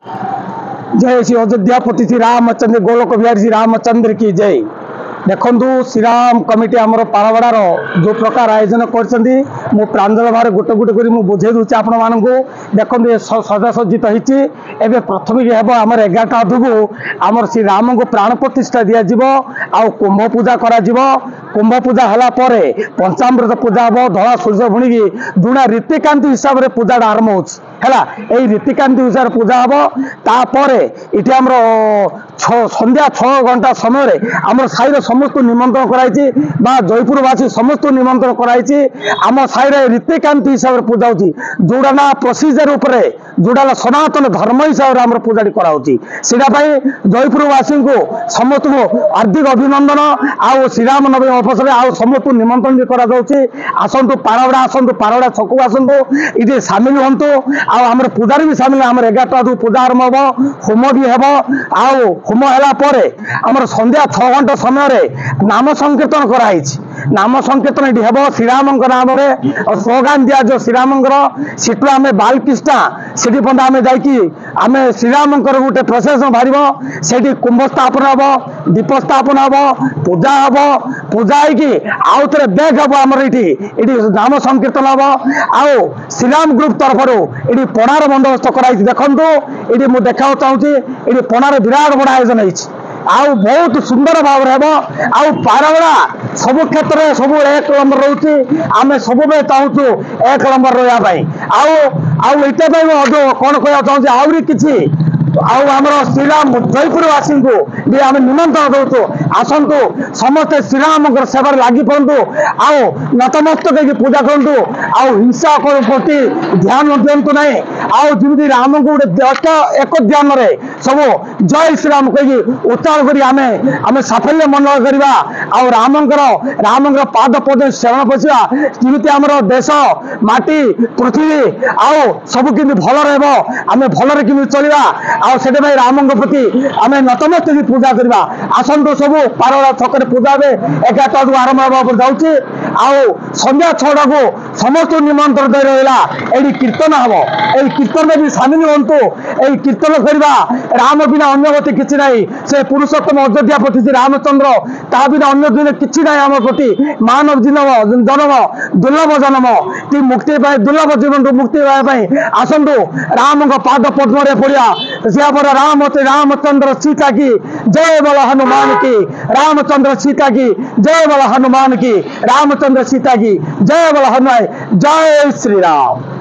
जय श्री अयोध्यापति श्री रामचंद्र गोलोक बिहारी श्री रामचंद्र की जय। देखु श्रीराम कमिटी आमर पारबड़ार जो प्रकार आयोजन कर प्रांजल भाव गोटे गोटे कर बुझे दूसरी आपण मानक देखते सजासज्जित होती प्रथम हम आम 11टा अधु आमर श्री राम को प्राण प्रतिष्ठा दिज्व आ कुंभ पूजा कर कुंभ पूजा हला पर पंचामृत पूजा हम धला सूर्य भुणी जुड़ा रीतिकांति हिसाब से पूजा आरंभ हो रीतिकांति हिसाब से पूजा हम तापर ये आम संध्या 6 घंटा समय आम साईर समस्त निमंत्रण कराई जयपुरवासी समस्त निमंत्रण कराई आम साईर रीतिकांति हिसाब से पूजा होती जोड़ा ना प्रोसीजर उपरे जोड़ा सनातन धर्म हिसाब से पूजा कराई जयपुरवासी को समस्त को हार्दिक अभिनंदन आउ श्रीराम नवमी अवसर आउ समस्त निमंत्रण भी आसतु पारबड़ा आसतु पारबड़ा छक आसतु ये सामिल हूँ आम पूजा भी सामिल आम 11टा पूजा आरंभ हम होम भी हम आउ होम है आम संध्या 6 घंटा समय नाम संकीर्तन कराई नाम संकीर्तन ये हम श्रीराम नाम स्लोगान दिज्व श्रीराम सीटू आम बालकृष्णा से आम जाम श्रीराम गोटे प्रोसेसन बाहर से कुंभ स्थापन हम दीप स्थापन हम पूजा हम पूजा आउ थे बैग हम आमर ये नाम संकीर्तन हम आउ श्रीराम ग्रुप तरफ ये पणार बंदोबस्त कराई देखु ये मुझे देखा चाहूँगी ये पणार विराट बड़ा आयोजन होती आउ बहुत सुंदर भाव आउ पारबड़ा सब क्षेत्र में सब 1 नंबर रोचे आम सब चाहूँ 1 नंबर रही कौन कह चाहूँ आहरी किसी आमर श्रीराम जयपुरवासी को भी आम निमंत्रण दौचु आसतु समस्ते श्रीराम सेवार लगी पड़ू आउ नतमस्तक पूजा करूँ आउ हिंसा प्रति ध्यान दिंतु ना आउ जमी राम को गोटे एक ध्यान सब जय श्रीराम कही उच्चारण कर आम साफल्य मंडल करवा आउ रामंकर पाद पद शरण पशिवा जमी आम देश माटी पृथ्वी आउ सब कि भल रमें भलरे कि चलवा आउ राम प्रति आम नतमस्तक पूजा करवा आसतु सब पारबड़ा छक पूजा 11टा आरंभ जाऊँगी आउ संध्या 6टा को समस्त निमंत्रण दे रहा ये कीर्तन हम ये कीर्तन में भी सामिल हूँ ये कीर्तन करवा राम बिना अन्य गति किसी ना से पुरुषोत्तम अयोध्यापति श्री रामचंद्र ता बिना अन्य दिन किसी ना आम प्रति मानव जन्म दुर्लभ जन्म कि मुक्ति दुर्लभ जीवन मुक्ति पाई आसतु राम पाद पद्म पड़ा सियापर रामचंद्र सीता की जय बोल हनुमान की रामचंद्र सीता की जय बोल हनुमान की रामचंद्र सीता की जय बोल हनुमान जय श्री राम।